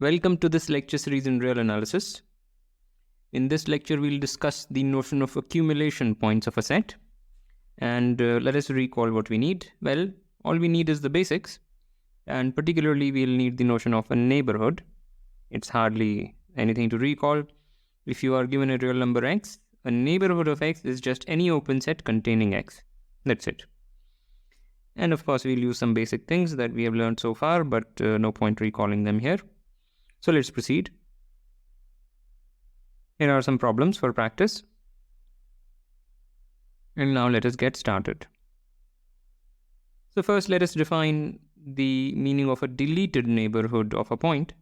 Welcome to this lecture series in real analysis. In this lecture, we'll discuss the notion of accumulation points of a set. And let us recall what we need. Well, all we need is the basics. And particularly, we'll need the notion of a neighborhood. It's hardly anything to recall. If you are given a real number x, a neighborhood of x is just any open set containing x. That's it. And of course, we'll use some basic things that we have learned so far, but no point recalling them here. So let's proceed. Here are some problems for practice. And now let us get started. So first, let us define the meaning of a deleted neighborhood of a point.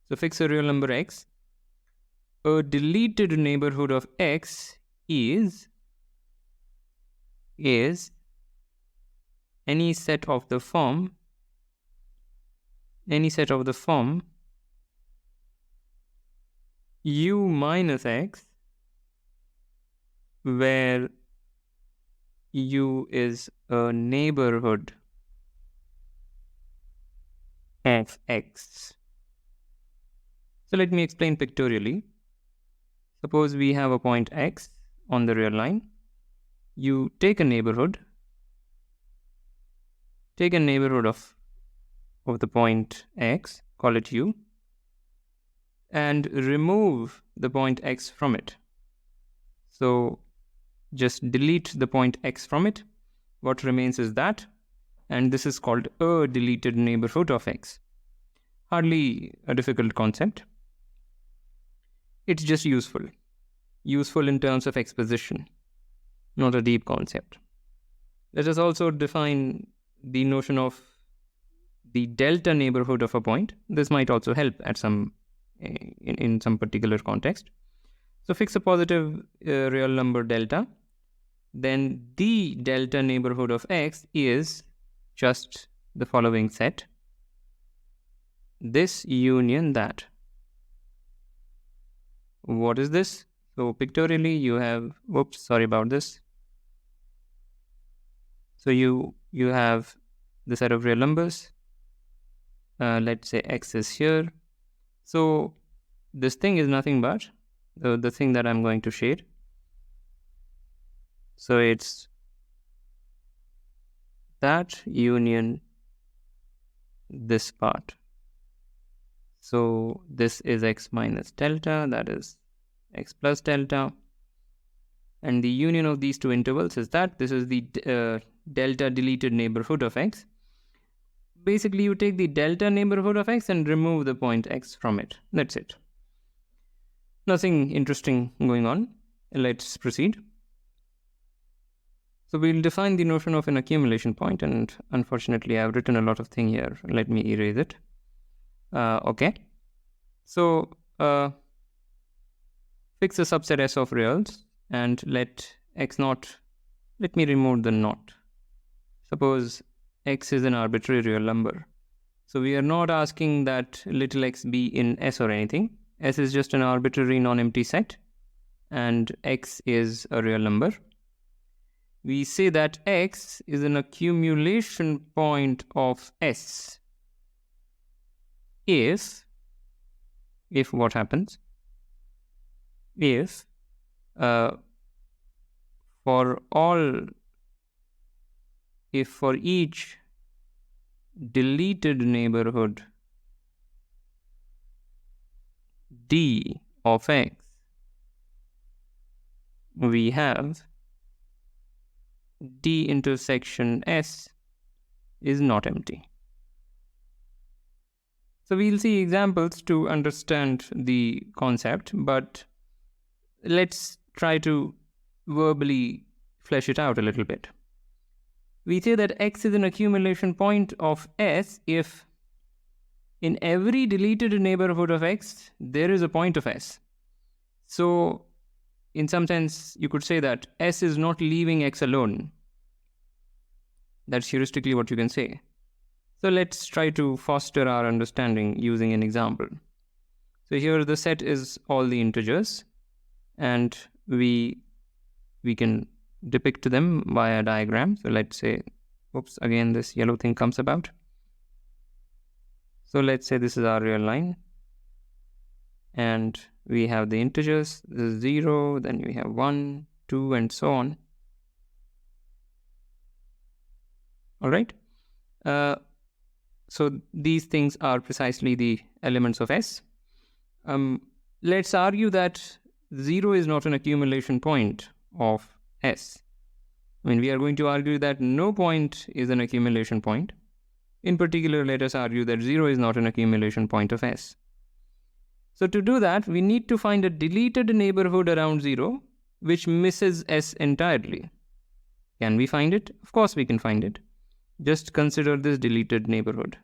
So fix a real number x. A deleted neighborhood of x is any set of the form u minus x, where u is a neighborhood of x. So let me explain pictorially. Suppose we have a point x on the real line. You take a neighborhood of the point x, call it u, and remove the point x from it. So just delete the point x from it. What remains is that, and this is called a deleted neighborhood of x. Hardly a difficult concept. It's just useful in terms of exposition, not a deep concept. Let us also define the notion of the delta neighborhood of a point. This might also help at in some particular context. So fix a positive real number delta. Then the delta neighborhood of x is just the following set. This union that. What is this? So pictorially you have, sorry about this. So you have the set of real numbers. Let's say x is here. So this thing is nothing but the thing that I'm going to shade. So it's that union this part. So this is x minus delta, that is x plus delta. And the union of these two intervals is that this is the delta deleted neighborhood of x. Basically, you take the delta neighborhood of x and remove the point x from it. That's it. Nothing interesting going on. Let's proceed. So we'll define the notion of an accumulation point, and unfortunately I've written a lot of things here. Let me erase it. Okay. So fix a subset S of reals and let x naught, let me remove the naught. Suppose x is an arbitrary real number. So we are not asking that little x be in S or anything. S is just an arbitrary non-empty set and x is a real number. We say that x is an accumulation point of S if what happens? If for each deleted neighborhood D of x, we have D intersection S is not empty. So we'll see examples to understand the concept, but let's try to verbally flesh it out a little bit. We say that x is an accumulation point of S if in every deleted neighborhood of x, there is a point of S. So in some sense, you could say that S is not leaving x alone. That's heuristically what you can say. So let's try to foster our understanding using an example. So here the set is all the integers, and we can depict them via diagram. So let's say, again this yellow thing comes about. So let's say this is our real line. And we have the integers, this is 0, then we have 1, 2, and so on. All right. So these things are precisely the elements of S. Let's argue that 0 is not an accumulation point of S. I mean, we are going to argue that no point is an accumulation point. In particular, let us argue that 0 is not an accumulation point of S. So to do that, we need to find a deleted neighborhood around 0 which misses S entirely. Can we find it? Of course we can find it. Just consider this deleted neighborhood.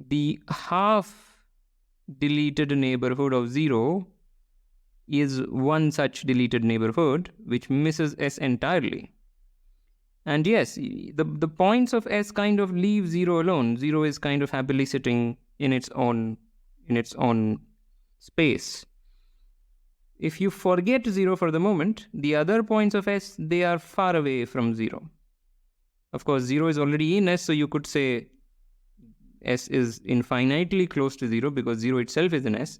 The half deleted neighborhood of 0 is one such deleted neighborhood which misses S entirely. And yes, the points of S kind of leave 0 alone. 0 is kind of happily sitting in its own space. If you forget 0 for the moment, the other points of S, they are far away from 0. Of course, 0 is already in S, so you could say S is infinitely close to 0 because 0 itself is in S.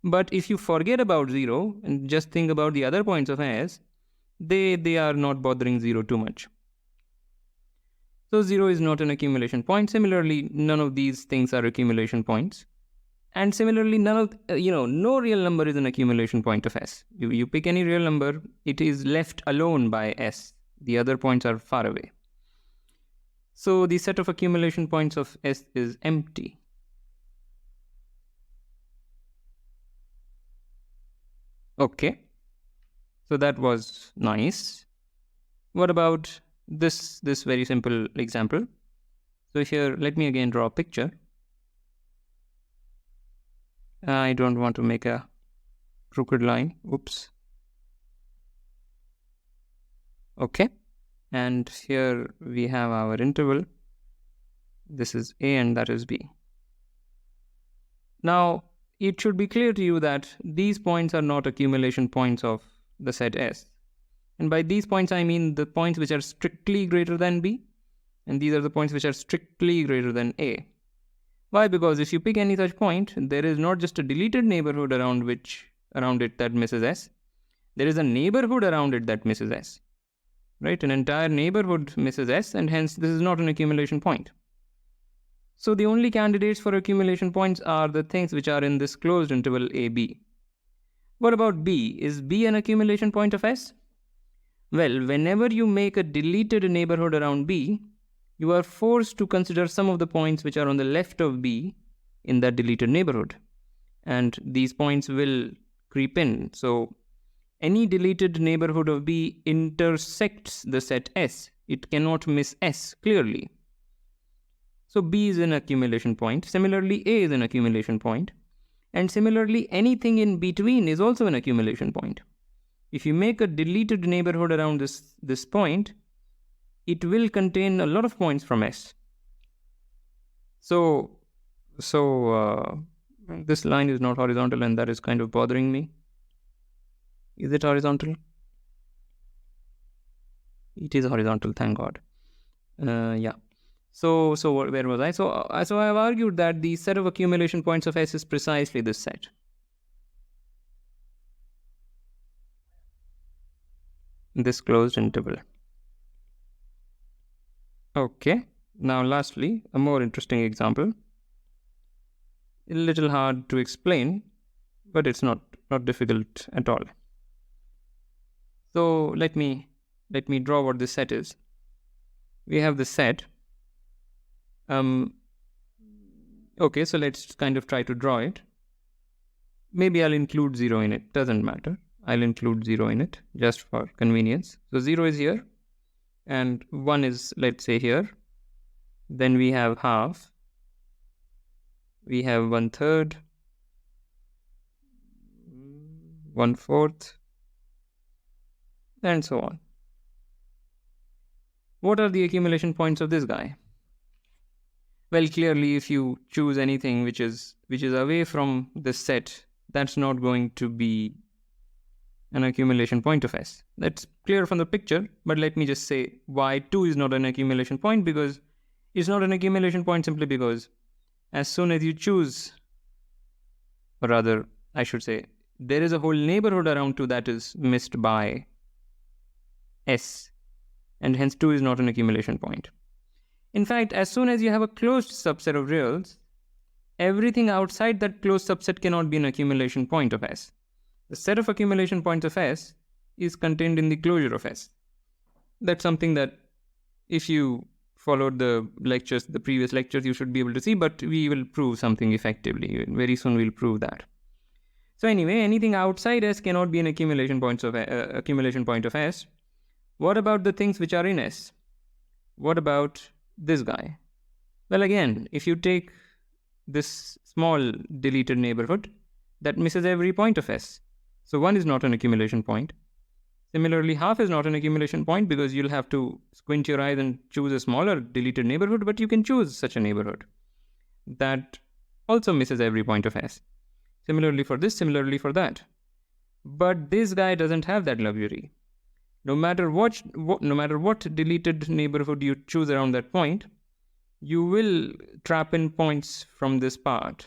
But if you forget about 0 and just think about the other points of S, they are not bothering 0 too much. So 0 is not an accumulation point. Similarly, none of these things are accumulation points. And similarly, no real number is an accumulation point of S. You pick any real number, it is left alone by S. The other points are far away. So the set of accumulation points of S is empty. Okay. So that was nice. What about this very simple example? So here, let me again draw a picture. I don't want to make a crooked line. Oops. Okay. And here we have our interval. This is A and that is B. Now, it should be clear to you that these points are not accumulation points of the set S. And by these points, I mean the points which are strictly greater than B. And these are the points which are strictly greater than A. Why? Because if you pick any such point, there is not just a deleted neighborhood around it that misses S. There is a neighborhood around it that misses S. Right? An entire neighborhood misses S, and hence this is not an accumulation point. So the only candidates for accumulation points are the things which are in this closed interval AB. What about B? Is B an accumulation point of S? Well, whenever you make a deleted neighborhood around B, you are forced to consider some of the points which are on the left of B in that deleted neighborhood. And these points will creep in. So any deleted neighborhood of B intersects the set S. It cannot miss S clearly. So B is an accumulation point. Similarly, A is an accumulation point. And similarly, anything in between is also an accumulation point. If you make a deleted neighborhood around this point, it will contain a lot of points from S. So this line is not horizontal, and that is kind of bothering me. Is it horizontal? It is horizontal, thank God. Yeah. So where was I? So I have argued that the set of accumulation points of S is precisely this set. This closed interval. Okay. Now lastly, a more interesting example. A little hard to explain, but it's not difficult at all. So let me draw what this set is. We have this set. Okay, so let's kind of try to draw it. Maybe I'll include 0 in it. Doesn't matter. I'll include 0 in it just for convenience. So 0 is here, and 1 is, let's say, here. Then we have half. We have 1/3, 1/4, and so on. What are the accumulation points of this guy? Well, clearly, if you choose anything which is away from this set, that's not going to be an accumulation point of S. That's clear from the picture, but let me just say why 2 is not an accumulation point, because it's not an accumulation point simply because as soon as you choose, or rather, I should say, there is a whole neighborhood around 2 that is missed by S, and hence 2 is not an accumulation point. In fact, as soon as you have a closed subset of reals, everything outside that closed subset cannot be an accumulation point of S. The set of accumulation points of S is contained in the closure of S. That's something that if you followed the lectures, the previous lectures, you should be able to see, but we will prove something effectively. Very soon we'll prove that. So anyway, anything outside S cannot be an accumulation point of S. What about the things which are in S? What about this guy? Well, again, if you take this small deleted neighborhood, that misses every point of S. So 1 is not an accumulation point. Similarly, half is not an accumulation point because you'll have to squint your eyes and choose a smaller deleted neighborhood, but you can choose such a neighborhood. That also misses every point of S. Similarly for this, similarly for that. But this guy doesn't have that luxury. No matter what deleted neighborhood you choose around that point, you will trap in points from this part,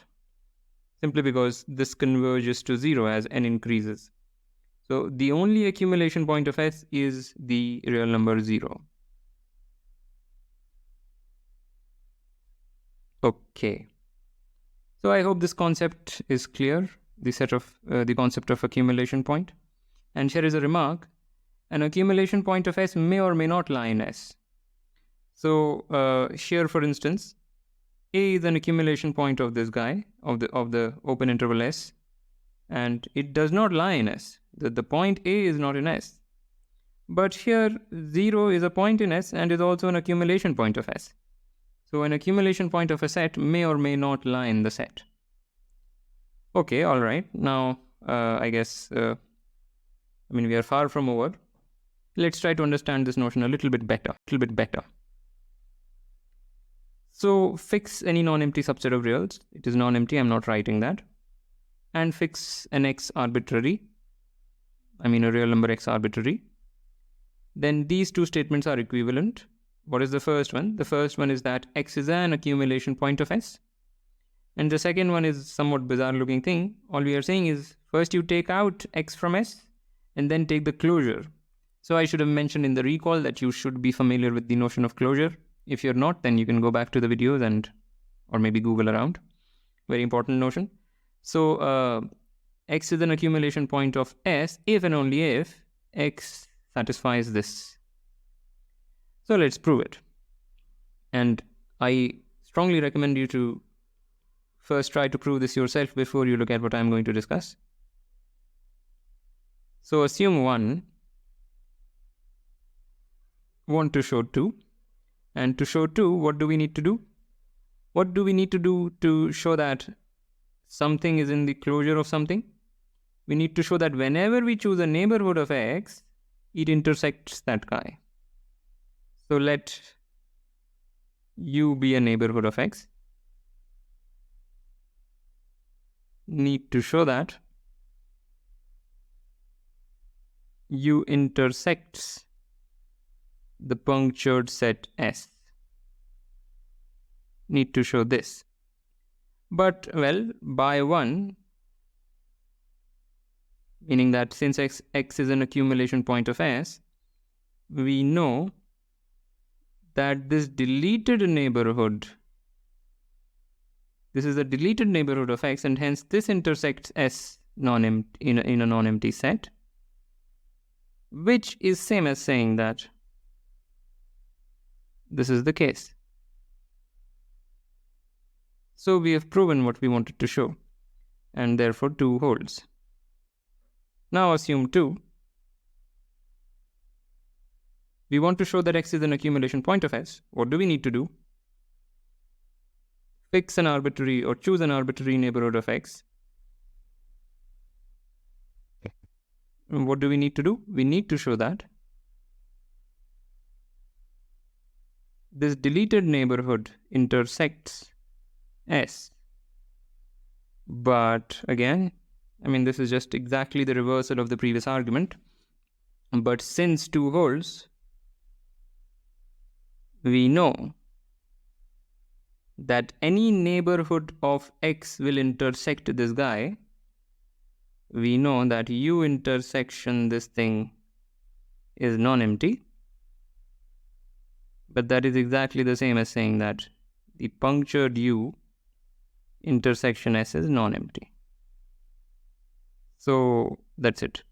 simply because this converges to 0 as n increases. So the only accumulation point of S is the real number 0. Okay. So I hope this concept is clear, the concept of accumulation point. And here is a remark. An accumulation point of S may or may not lie in S. So here, for instance, A is an accumulation point of this guy, of the open interval S, and it does not lie in S. The point A is not in S. But here 0 is a point in S and is also an accumulation point of S. So an accumulation point of a set may or may not lie in the set. Okay, all right. Now, I guess, we are far from over. Let's try to understand this notion a little bit better. So fix any non-empty subset of reals. It is non-empty, I'm not writing that. And fix an x arbitrary. A real number x arbitrary. Then these two statements are equivalent. What is the first one? The first one is that x is an accumulation point of S. And the second one is somewhat bizarre looking thing. All we are saying is first you take out x from S and then take the closure. So I should have mentioned in the recall that you should be familiar with the notion of closure. If you're not, then you can go back to the videos or maybe Google around. Very important notion. So x is an accumulation point of S if and only if x satisfies this. So let's prove it. And I strongly recommend you to first try to prove this yourself before you look at what I'm going to discuss. So assume 1, want to show 2. And to show 2, what do we need to do? What do we need to do to show that something is in the closure of something? We need to show that whenever we choose a neighborhood of x, it intersects that guy. So let U be a neighborhood of x. Need to show that U intersects the punctured set S. Need to show this. But, well, by 1, meaning that since x is an accumulation point of S, we know that this deleted neighborhood, this is a deleted neighborhood of x, and hence this intersects S in a non-empty set, which is same as saying that this is the case. So we have proven what we wanted to show, and therefore 2 holds. Now assume 2. We want to show that x is an accumulation point of S. What do we need to do? Fix an arbitrary or choose an arbitrary neighborhood of x. And what do we need to do? We need to show that this deleted neighborhood intersects S. But again, this is just exactly the reversal of the previous argument. But since 2 holds, we know that any neighborhood of x will intersect this guy we know that U intersection this thing is non-empty. But that is exactly the same as saying that the punctured U intersection S is non-empty. So that's it.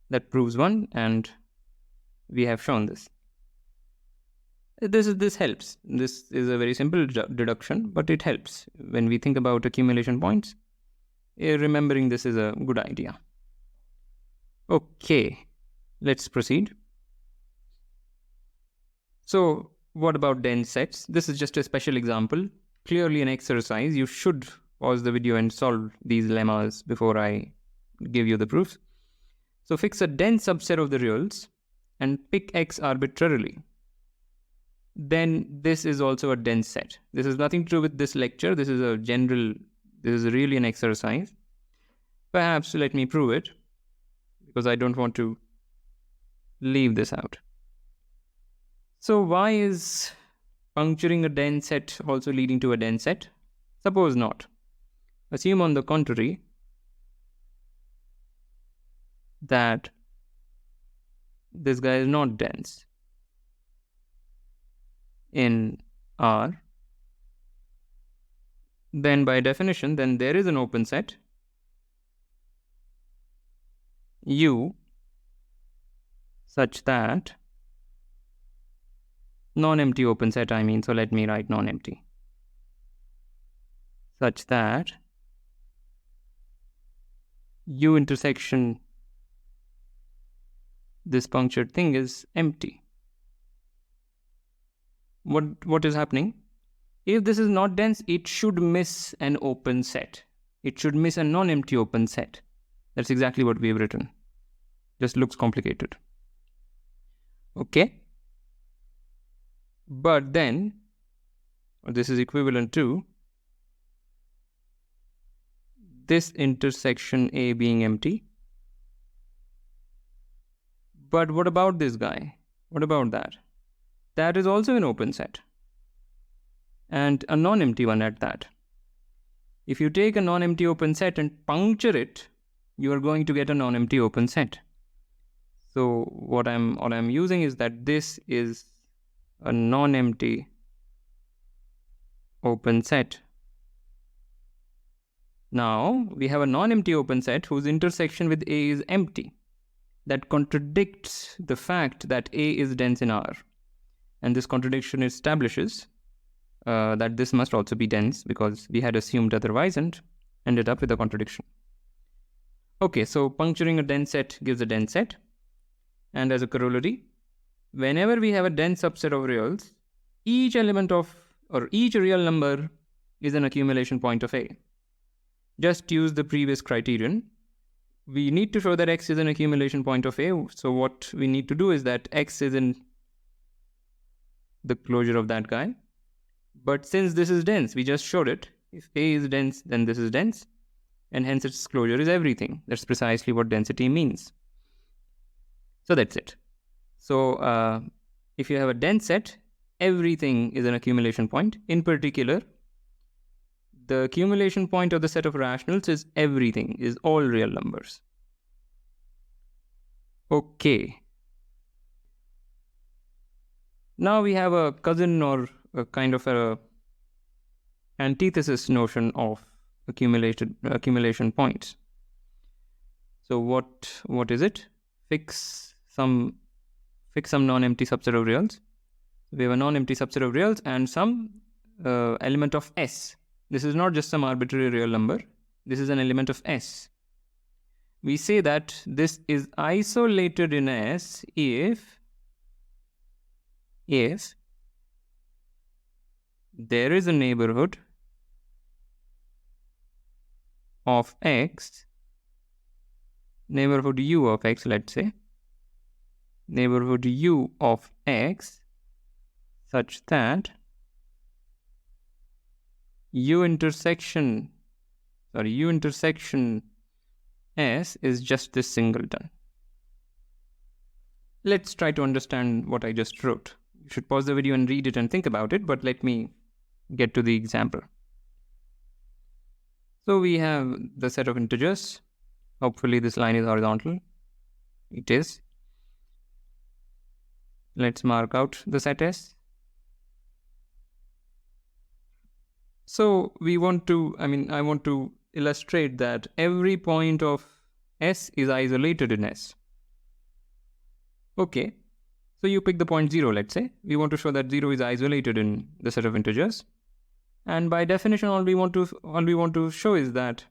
That proves one, and we have shown this. This helps. This is a very simple deduction, but it helps. When we think about accumulation points, remembering this is a good idea. Okay, let's proceed. So what about dense sets? This is just a special example. Clearly an exercise. You should pause the video and solve these lemmas before I give you the proofs. So fix a dense subset of the reals and pick X arbitrarily. Then this is also a dense set. This has nothing to do with this lecture. This is a general, this is really an exercise. Perhaps let me prove it, because I don't want to leave this out. So why is puncturing a dense set also leading to a dense set? Suppose not. Assume on the contrary that this guy is not dense in R. Then by definition, then there is an open set U such that non-empty open set, I mean, so let me write non-empty, such that U intersection this punctured thing is empty. What is happening? If this is not dense, it should miss an open set. It should miss a non-empty open set. That's exactly what we have written. Just looks complicated. Okay. But then, this is equivalent to this intersection A being empty. But what about this guy? What about that? That is also an open set, and a non-empty one at that. If you take a non-empty open set and puncture it, you are going to get a non-empty open set. So what I'm using is that this is a non-empty open set. Now we have a non-empty open set whose intersection with A is empty. That contradicts the fact that A is dense in R. And this contradiction establishes that this must also be dense, because we had assumed otherwise and ended up with a contradiction. Okay, so puncturing a dense set gives a dense set. And as a corollary, whenever we have a dense subset of reals, each element of, or each real number is an accumulation point of A. Just use the previous criterion. We need to show that X is an accumulation point of A. So what we need to do is that X is in the closure of that guy. But since this is dense, we just showed it. If A is dense, then this is dense. And hence its closure is everything. That's precisely what density means. So that's it. So if you have a dense set, everything is an accumulation point. In particular, the accumulation point of the set of rationals is everything, is all real numbers. Okay. Now we have a cousin, or a kind of a antithesis notion of accumulation points. So what is it? Fix some non-empty subset of reals. We have a non-empty subset of reals and some element of S. This is not just some arbitrary real number. This is an element of S. We say that this is isolated in S if there is a neighborhood of X, neighborhood U of X, let's say, neighborhood U of X such that U intersection S is just this singleton. Let's try to understand what I just wrote. You should pause the video and read it and think about it, but let me get to the example. So we have the set of integers Hopefully this line is horizontal. It is. Let's mark out the set S. So I want to illustrate that every point of S is isolated in S. Okay. So you pick the point 0, let's say. We want to show that 0 is isolated in the set of integers. And by definition, all we want to show is that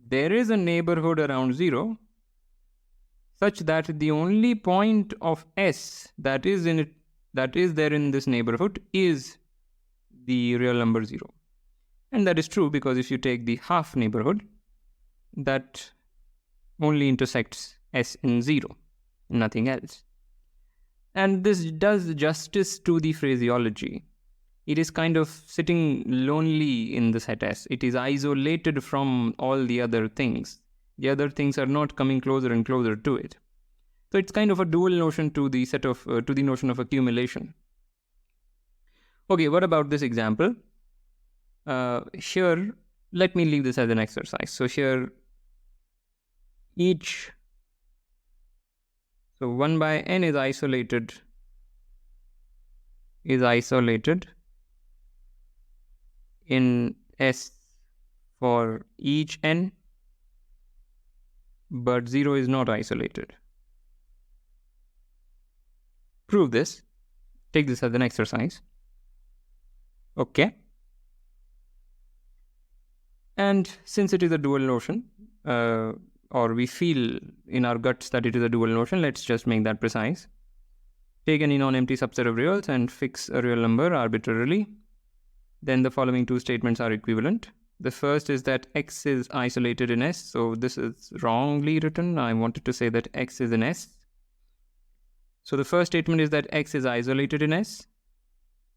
there is a neighborhood around 0 such that the only point of S that is there in this neighborhood is the real number 0. And that is true because if you take the half neighborhood, that only intersects S in 0, nothing else. And this does justice to the phraseology. It is kind of sitting lonely in the set S. It is isolated from all the other things. The other things are not coming closer and closer to it. So it's kind of a dual notion to the notion of accumulation. Okay, what about this example? Here, let me leave this as an exercise. So here, so 1 by n is isolated in S for each n, but 0 is not isolated. Prove this. Take this as an exercise. Okay. And since it is a dual notion, or we feel in our guts that it is a dual notion, let's just make that precise. Take any non-empty subset of reals and fix a real number arbitrarily. Then the following two statements are equivalent. The first is that x is isolated in S. So this is wrongly written. I wanted to say that x is in S. So the first statement is that x is isolated in S.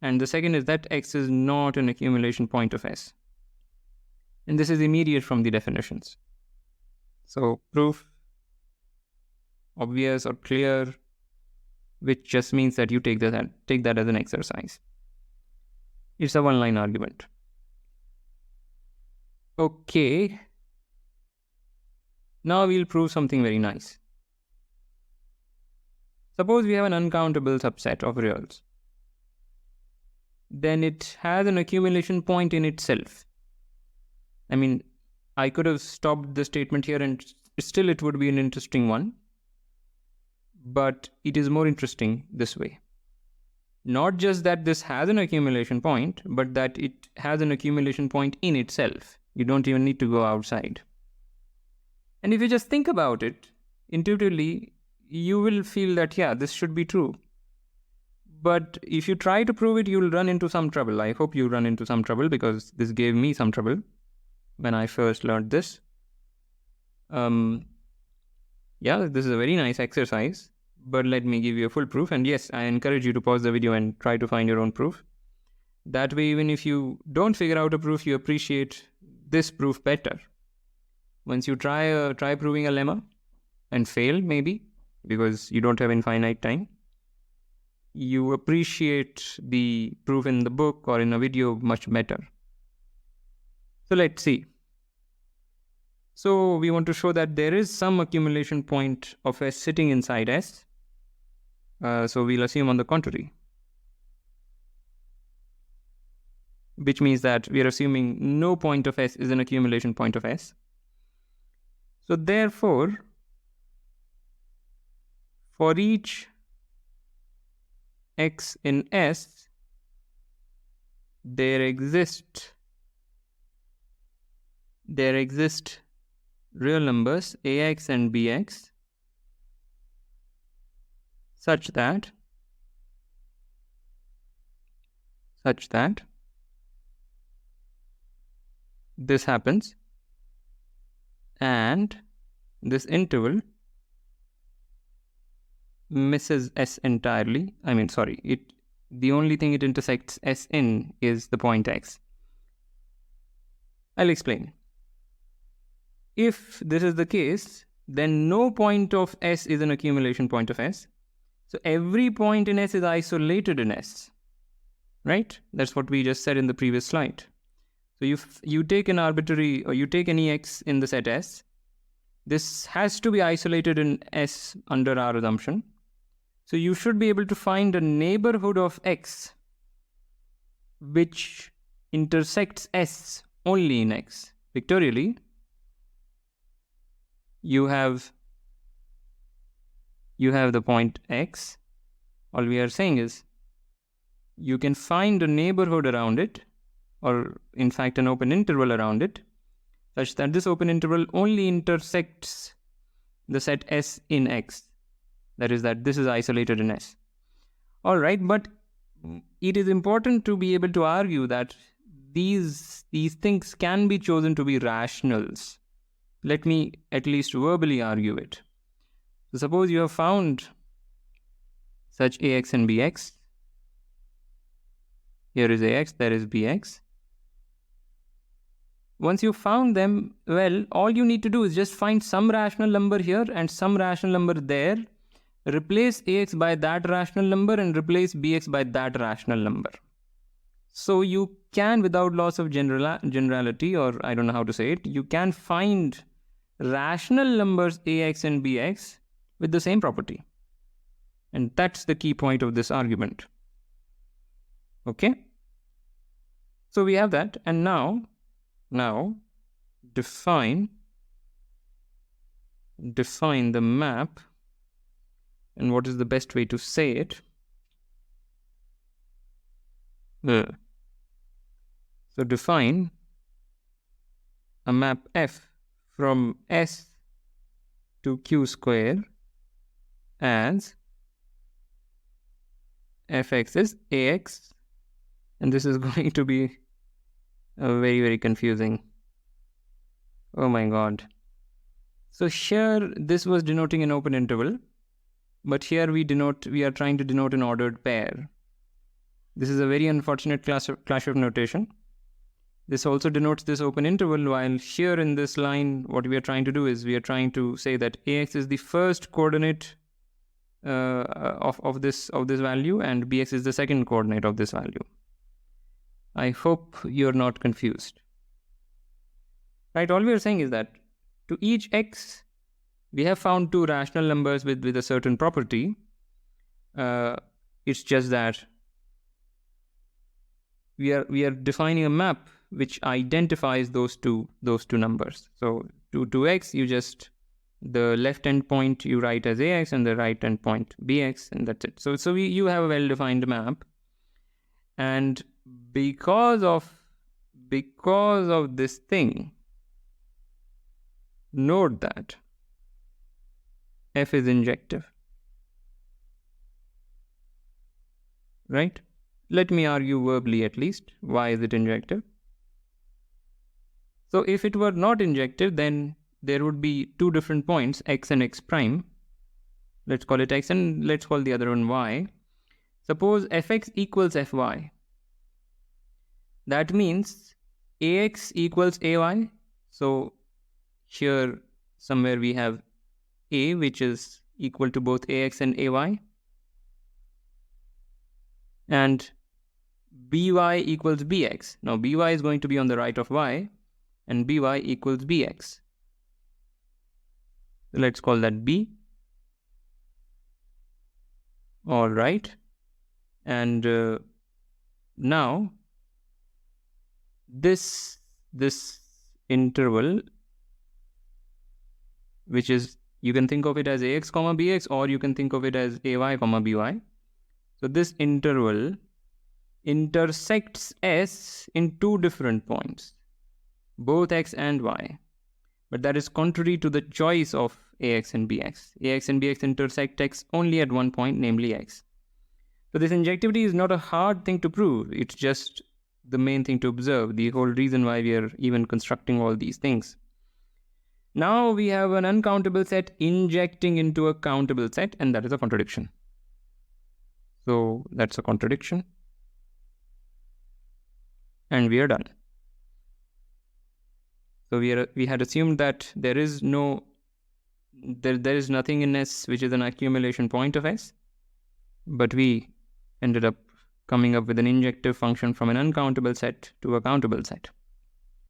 And the second is that x is not an accumulation point of S. And this is immediate from the definitions. So proof, obvious or clear, which just means that you take that as an exercise. It's a one-line argument. Okay. Now we'll prove something very nice. Suppose we have an uncountable subset of reals. Then it has an accumulation point in itself. I mean, I could have stopped the statement here and still it would be an interesting one. But it is more interesting this way. Not just that this has an accumulation point, but that it has an accumulation point in itself. You don't even need to go outside. And if you just think about it, intuitively, you will feel that, yeah, this should be true. But if you try to prove it, you'll run into some trouble. I hope you run into some trouble because this gave me some trouble when I first learned this. Yeah, this is a very nice exercise. But let me give you a full proof. And yes, I encourage you to pause the video and try to find your own proof. That way, even if you don't figure out a proof, you appreciate this proof better. Once you try proving a lemma and fail, maybe, because you don't have infinite time, you appreciate the proof in the book or in a video much better. So let's see. So we want to show that there is some accumulation point of S sitting inside S. So we'll assume on the contrary, which means that we are assuming no point of S is an accumulation point of S. So therefore, for each x in S, there exist real numbers ax and bx such that this happens and this interval misses S entirely. The only thing it intersects S in is the point x. I'll explain. If this is the case, then no point of S is an accumulation point of S. So every point in S is isolated in S, right? That's what we just said in the previous slide. So you take an arbitrary, or you take any x in the set S, This has to be isolated in S under our assumption. So you should be able to find a neighborhood of X which intersects S only in X. Pictorially, you have the point X. All we are saying is you can find a neighborhood around it, or in fact an open interval around it, such that this open interval only intersects the set S in X. That is, that this is isolated in S. All right, but it is important to be able to argue that these things can be chosen to be rationals. Let me at least verbally argue it. So suppose you have found such AX and BX. Here is AX, there is BX. Once you found them, well, all you need to do is just find some rational number here and some rational number there, replace AX by that rational number and replace BX by that rational number. So you can, without loss of generality, or I don't know how to say it, you can find rational numbers AX and BX with the same property. And that's the key point of this argument. Okay? So we have that, and now define the map. And what is the best way to say it? So define a map F from S to Q square as Fx is Ax, and this is going to be very, very confusing. Oh my god. So here this was denoting an open interval, but here we are trying to denote an ordered pair. This is a very unfortunate clash of notation. This also denotes this open interval, while here in this line what we are trying to do is we are trying to say that Ax is the first coordinate of this value and Bx is the second coordinate of this value. I hope you're not confused. Right, all we are saying is that to each x, we have found two rational numbers with a certain property. It's just that we are defining a map which identifies those two numbers. So to x, you just, the left end point you write as ax and the right end point bx, and that's it. So you have a well-defined map, and because of this thing, note that f is injective, right? Let me argue verbally at least. Why is it injective? So if it were not injective, then there would be two different points, x and x prime. Let's call it x and let's call the other one y. Suppose fx equals fy. That means ax equals ay. So here somewhere we have a, which is equal to both ax and ay. And by equals bx. Now by is going to be on the right of y, and by equals bx. So let's call that b. All right. And now this interval, which is, you can think of it as ax comma bx, or you can think of it as ay comma by. So this interval intersects S in two different points, both x and y. But that is contrary to the choice of ax and bx. Ax and bx intersect x only at one point, namely x. So this injectivity is not a hard thing to prove. It's just the main thing to observe, the whole reason why we are even constructing all these things. Now we have an uncountable set injecting into a countable set, and that is a contradiction. So that's a contradiction. And we are done. So we had assumed that there is nothing in S which is an accumulation point of S, but we ended up coming up with an injective function from an uncountable set to a countable set.